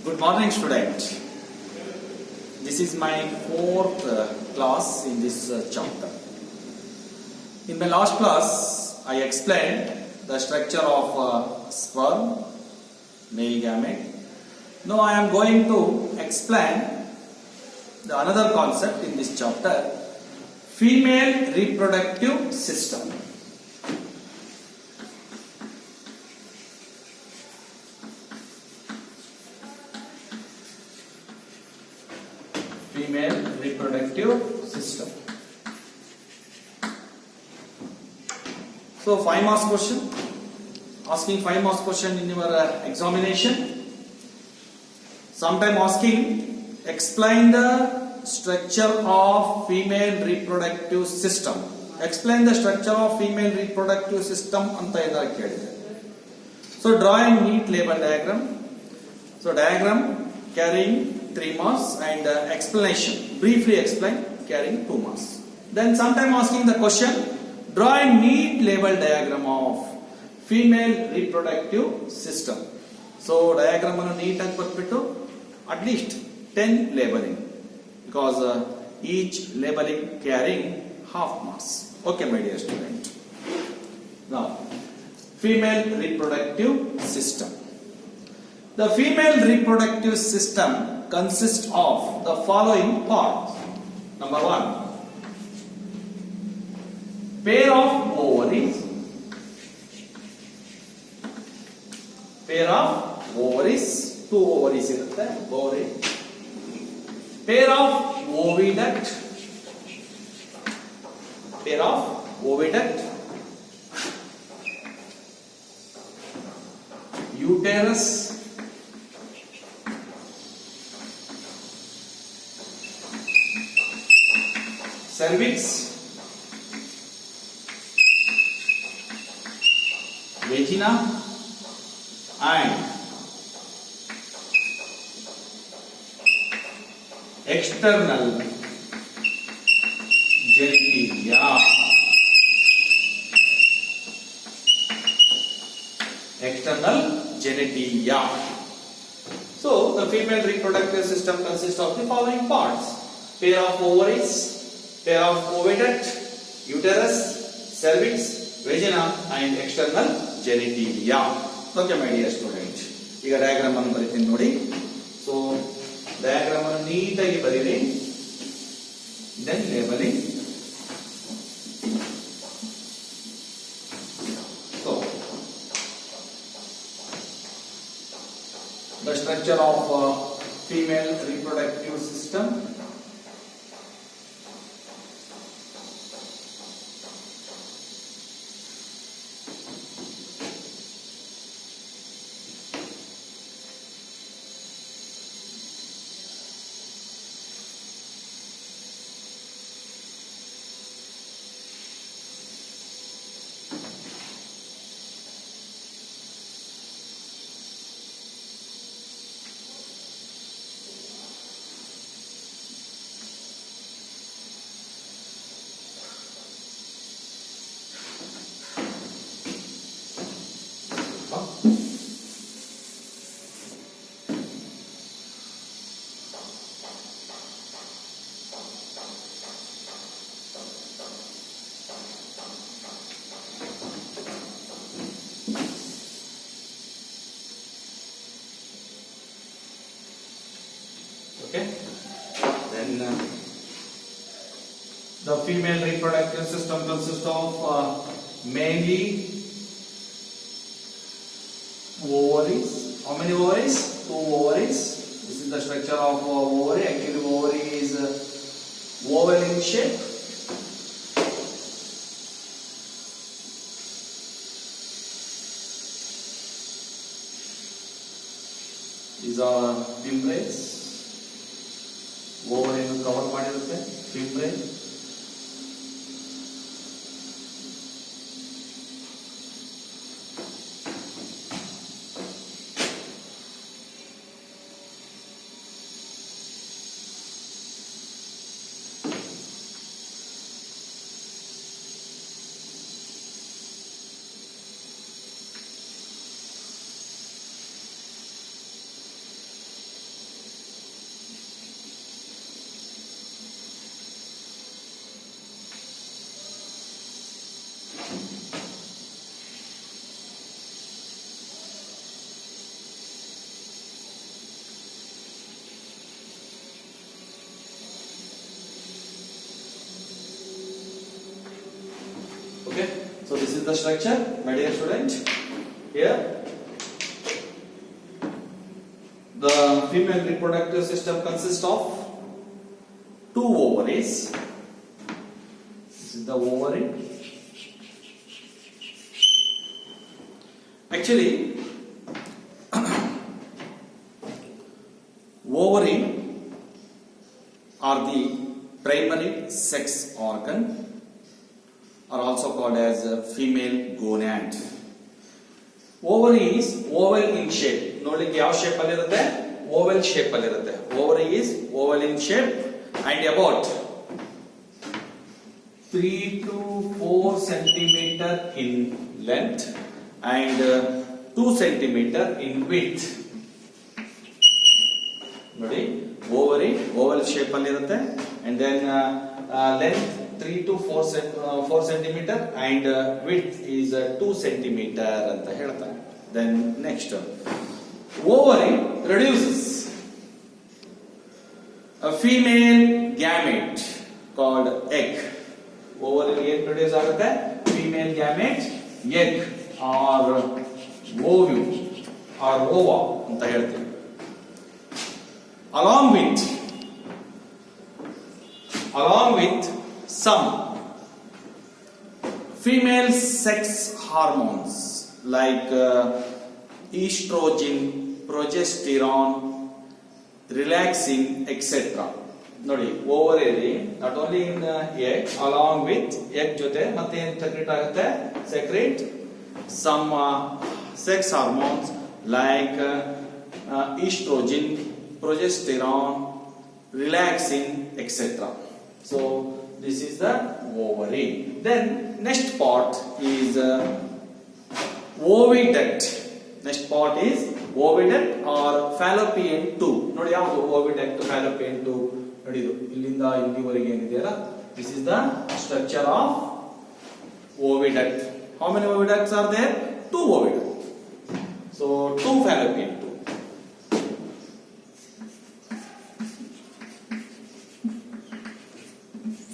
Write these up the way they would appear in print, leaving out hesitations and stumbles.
Good morning, student. This is my fourth class in this chapter. In my last class, I explained the structure of sperm, male gamete. Now I am going to explain another concept in this chapter, female reproductive system. Female reproductive system. So 5 marks question, asking 5 marks question in your examination. Sometime asking, explain the structure of female reproductive system. Explain the structure of female reproductive system anta edara kelide. So drawing neat label diagram. So diagram carrying 3 marks and explanation, briefly explain, carrying 2 marks. Then sometime asking the question, draw a neat label diagram of female reproductive system. So diagram annu neat agi barbiಟ್ಟು at least 10 labeling, because each labeling carrying half marks. Okay, my dear student. Now, female reproductive system. The female reproductive system consists of the following parts. Number 1, pair of ovaries. Pair of ovaries, 2 ovaries irutte, ovary. Pair of oviduct. Pair of oviduct. Uterus. Cervix, vagina, and external genitalia. External genitalia. So the female reproductive system consists of the following parts: pair of ovaries, pair of oviduct, uterus, cervix, vagina and external genitalia. Okay, my dear student. ಈಗ diagram ಅನ್ನು ಬರೀತೀನಿ ನೋಡಿ. So diagram ಅನ್ನು ನೀಟಾಗಿ ಬರೀರಿ. Then labelling. So the structure of female reproductive system. Okay, then the female reproductive system consists of mainly ovaries. How many ovaries? 2 ovaries. This is the structure of ovary. Actually, ovary is oval in shape. These are membranes. ಓವರಿಯನ್ನು cover ಮಾಡಿರುತ್ತೆ membrane. the structure, my dear student. Here, the female reproductive system consists of two ovaries. This is the ovary. Actually, ovary are the primary sex organ, are also called as female gonad. Ovary is oval in shape. ನೋಡ್ಲಿಕ್ಕೆ ಯಾವ shape ಅಲ್ಲಿ ಇರುತ್ತೆ? Oval shape ಅಲ್ಲಿ ಇರುತ್ತೆ. Ovary is oval in shape and about 3 to 4 centimeter in length and 2 centimeter in width. ನೋಡಿ, ovary oval shape ಅಲ್ಲಿ ಇರುತ್ತೆ and then length 3 to 4 centimeter and width is 2 centimeter ಅಂತ ಹೇಳ್ತಾರೆ. Then next, ovary produces a female gamete called egg. Ovary ಏನು produce ಆಗುತ್ತೆ? Female gamete, egg or ovum or ova ಅಂತ ಹೇಳ್ತೀವಿ. Along with some female sex hormones like estrogen, progesterone, relaxing, etc. ನೋಡಿ, ovary not only in egg, along with egg ಜೊತೆ ಮತ್ತೆ ಏನು secrete ಆಗುತ್ತೆ? Secrete some sex hormones like estrogen, progesterone, relaxing, etc. So this is the ovary. Then next part is oviduct. Next part is oviduct or fallopian tube. ನೋಡಿ, ಯಾವುದು oviduct, fallopian tube? ನೋಡಿ, ಇದು ಇಲ್ಲಿಂದ ಇಲ್ಲಿವರೆಗೆ ಏನಿದೆಯಲ್ಲ, this is the structure of oviduct. How many oviducts are there? 2 oviducts. So 2 fallopian tube.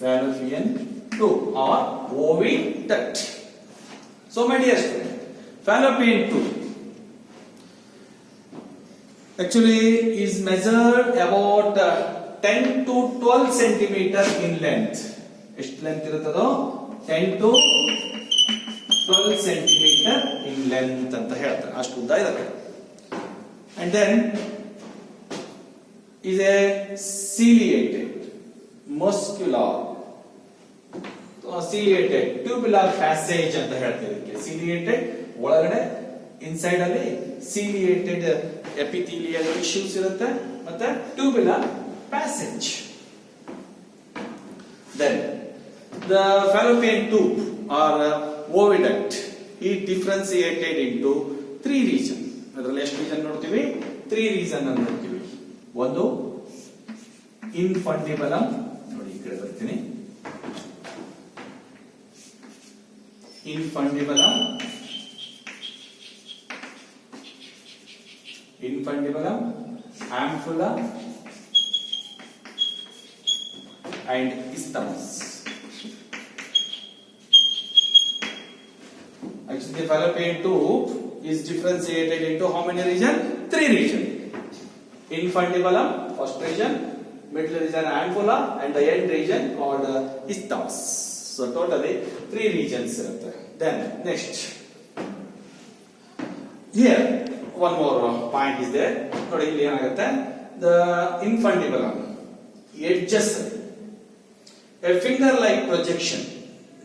Fallopian tube or oviduct. So my dear student, fallopian tube actually is measured about 10 to 12 centimeter in length. ಎಷ್ಟು length ಇರುತ್ತದೋ? 10 to 12 centimeter in length ಅಂತ ಹೇಳ್ತಾರೆ. ಅಷ್ಟು ಉದ್ದ ಇರುತ್ತೆ. And then is a ciliated, muscular, ciliated tubular passage ಅಂತ ಹೇಳ್ತೀವಿ. ciliated ಒಳಗಡೆ inside ಅಲ್ಲಿ ciliated epithelial tissues ಇರುತ್ತೆ ಮತ್ತೆ tubular passage. Then the fallopian tube or oviduct is differentiated into 3 regions. ಅದರಲ್ಲಿ ಎಷ್ಟು ರೀಜನ್ ನೋಡ್ತೀವಿ? 3 ರೀಜನ್ ಅನ್ನು ನೋಡ್ತೀವಿ. ಒಂದು infundibulum, ನೋಡಿ ಈ ಕಡೆ ಬರ್ತೀನಿ. infundibulum, ampulla and isthmus. Actually, the fallopian tube is differentiated into how many regions? 3 regions. Infundibulum, first region, middle region ampulla, and the end region called isthmus. So totally 3 regions. Then next, here one more point is there. ನೋಡಿ, ಇಲ್ಲಿ ಏನಾಗುತ್ತೆ? The infundibulum edges, a finger like projection.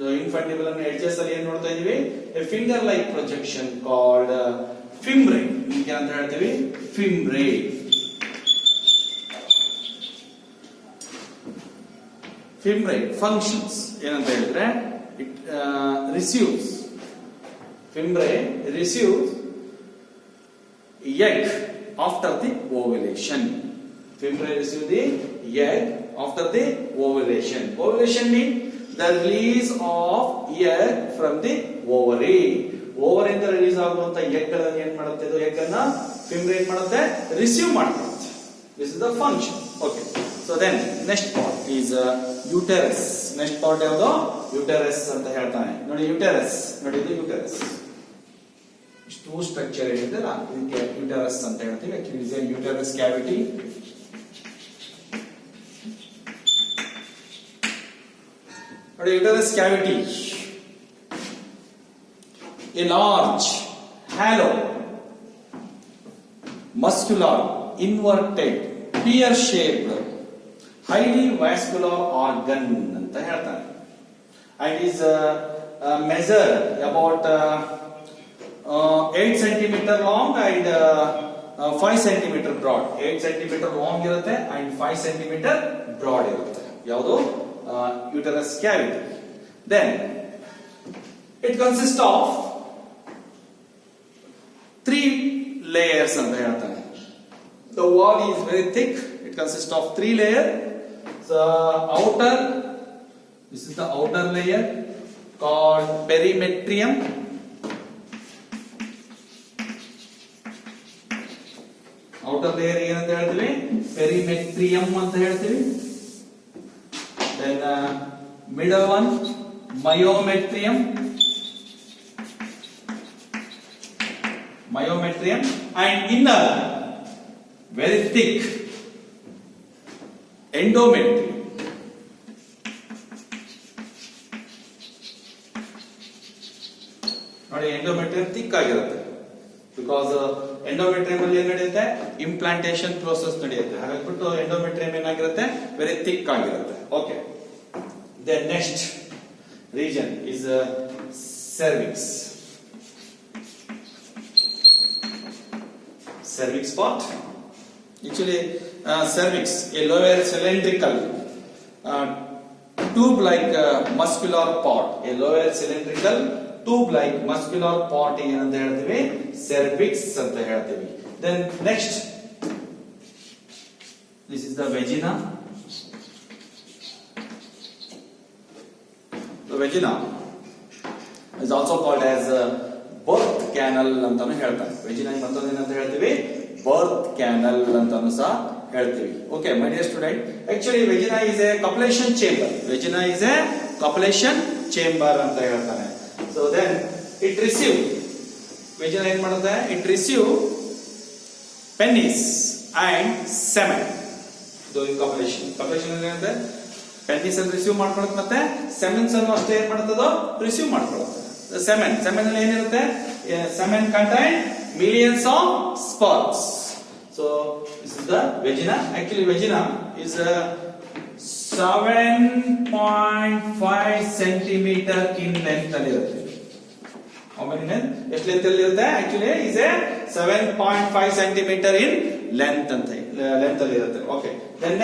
The infundibulum edges ಅಲ್ಲಿ ಏನು ನೋಡ್ತಾ ಇದೀವಿ? A finger like projection called fimbriae. ಈಗ ಅಂತ ಹೇಳ್ತೀವಿ fimbriae. Fimbriae functions ಏನಂತ ಹೇಳಿದ್ರೆ, it receives, fimbriae receives egg after the ovulation. Fimbriae receive the egg after the ovulation. Ovulation means the release of egg from the ovary. Ovary ಇಂದ release ಆಗುವಂತ egg ಗಳನ್ನು ಏನು ಮಾಡುತ್ತೆ? ಇದು egg ಅನ್ನ fimbriae ಏನು ಮಾಡುತ್ತೆ? ರಿಸೀವ್ ಮಾಡುತ್ತೆ. This is the function. Okay. So then next part is uterus. Next part ಯಾವುದು ಯುಟೆರಸ್ ಅಂತ ಹೇಳ್ತಾನೆ ನೋಡಿ ಯುಟೆರಸ್ ನೋಡಿ ಇದು ಯುಟೆರಸ್ ಇಷ್ಟು ಸ್ಟ್ರಕ್ಚರ್ ಏನಿದೆಲ್ಲ ಇದಕ್ಕೆ ಯುಟೆರಸ್ ಅಂತ ಹೇಳ್ತೀವಿ actually is a uterus cavity ನೋಡಿ uterus cavity a large hollow muscular inverted pear shaped highly vascular organ ಅಂತ ಹೇಳ್ತಾರೆ and is measure about 8 centimeter long and 5 centimeter broad 8 centimeter long ಇರುತ್ತೆ and 5 centimeter broad ಇರುತ್ತೆ ಯಾವುದು uterus cavity then it consists of 3 layers ಅಂತ ಹೇಳ್ತಾನೆ the wall is very thick it consists of 3 layers the outer this is the outer layer called perimetrium outer layer ಏನಂತ ಹೇಳ್ತೀವಿ perimetrium ಅಂತ ಹೇಳ್ತೀವಿ then middle one myometrium and inner very thick endometrium ನೋಡಿ endometrium thick ಆಗಿರುತ್ತೆ because endometrium ಅಲ್ಲಿ ಏನು ನಡೆಯುತ್ತೆ implantation process ನಡೆಯುತ್ತೆ ಹಾಗಾಗ್ಬಿಟ್ಟು ಎಂಡೋಮೆಟ್ರಿಯಂ ಏನಾಗಿರುತ್ತೆ ವೆರಿ ಥಿಕ್ ಆಗಿರುತ್ತೆ okay then next region is cervix part actually cervix a lower cylindrical tube like muscular part a lower cylindrical tube like muscular part ಏನಂತ ಹೇಳ್ತೀವಿ cervix ಅಂತ ಹೇಳ್ತೀವಿ then next this is the vagina the vagina is also called as birth canal ಅಂತಾನು ಹೇಳ್ತಾರೆ ವೆಜಿನಾ ಮತ್ತೊಂದು ಏನಂತ ಹೇಳ್ತೀವಿ ಬರ್ತ್ canal ಅಂತಾನು ಸಹ ಹೇಳ್ತೀವಿ okay my dear student actually vagina is a copulation chamber ಅಂತ ಹೇಳ್ತಾನೆ so then it receive vagina ಏನ್ ಮಾಡುತ್ತೆ it receive penis and semen ಇದು ಕಪಲೇಷನ್ ಏನಂದ್ರೆ ಪೆನಿಸ್ ಅನ್ನು ರಿಸೀವ್ ಮಾಡ್ಕೊಳ್ಳುತ್ತೆ ಮತ್ತೆ ಸೆಮೆನ್ಸ್ ಅನ್ನು ಅಷ್ಟೇ ಏನ್ ಮಾಡ್ತದೋ ರಿಸೀವ್ ಮಾಡ್ಕೊಳ್ಳುತ್ತೆ semen ಅಲ್ಲಿ ಏನಿರುತ್ತೆ semen contain millions of sperms so this is the vagina actually vagina is 7.5 centimeter in length ಅಲ್ಲಿ ಇರುತ್ತೆ how many length ಎಷ್ಟು ಲೆಂತ್ ಅಲ್ಲಿ ಇರುತ್ತೆ actually is a 7.5 centimeter in length ಅಂತ ಲೆಂತ್ ಅಲ್ಲಿ ಇರುತ್ತೆ okay then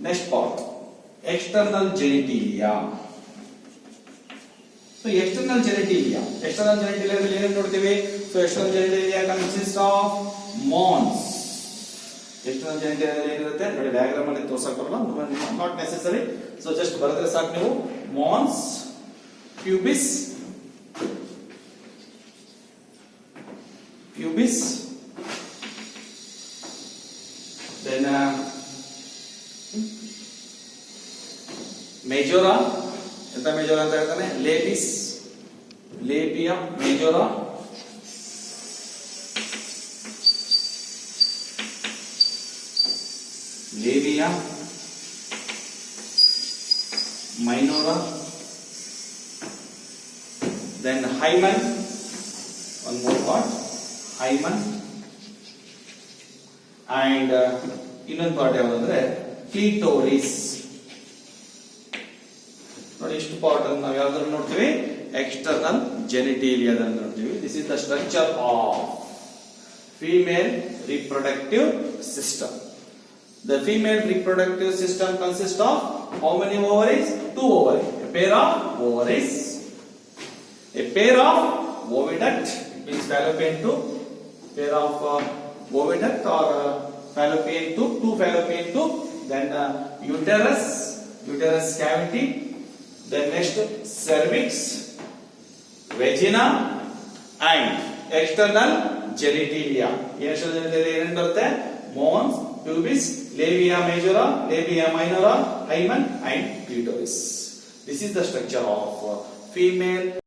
next part external genitalia so external genitalia ಅಲ್ಲಿ ಏನು ನೋಡ್ತೀವಿ so external genitalia consists of mons external genitalia ಅಲ್ಲಿ ಏನಿರುತ್ತೆ ನೋಡಿ ಡಯಾಗ್ರಾಮ್ ಅಲ್ಲಿ ತೋರಿಸಕ್ಕೆ ಬರಲ್ಲ not necessary so just ಬರೆದ್ರೆ ಸಾಕು ನೀವು mons pubis then majora ಎಂತ ಮೇಜೋರಾ ಅಂತ ಹೇಳ್ತಾನೆ ಲೇಬಿಯಾ ಮೇಜೋರಾ ಮೈನೋರಾ then hymen one more part hymen and ಇನ್ನೊಂದು ಪಾರ್ಟ್ ಯಾವ್ದಂದ್ರೆ ಕ್ಲಿಟೋರಿಸ್ ನೋಡಿ ಇಷ್ಟು ಪಾರ್ಟ್ ಅನ್ನು ನಾವು ಯಾವ್ದಾದ್ರು ನೋಡ್ತೀವಿ ಎಕ್ಸ್ಟರ್ನಲ್ ಜೆನಿಟೇಲಿಯಾದಲ್ಲಿ ನೋಡ್ತೀವಿ this is the structure of female reproductive system the female reproductive system consist of how many ovaries 2 ovaries a pair of ovaries a pair of oviduct it means fallopian tube pair of oviduct or fallopian tube two fallopian tube then uterus cavity then next cervix vagina and external genitalia external genitalia ಏನು ಬರುತ್ತೆ mons pubis labia majora labia minora hymen and clitoris This is the structure of female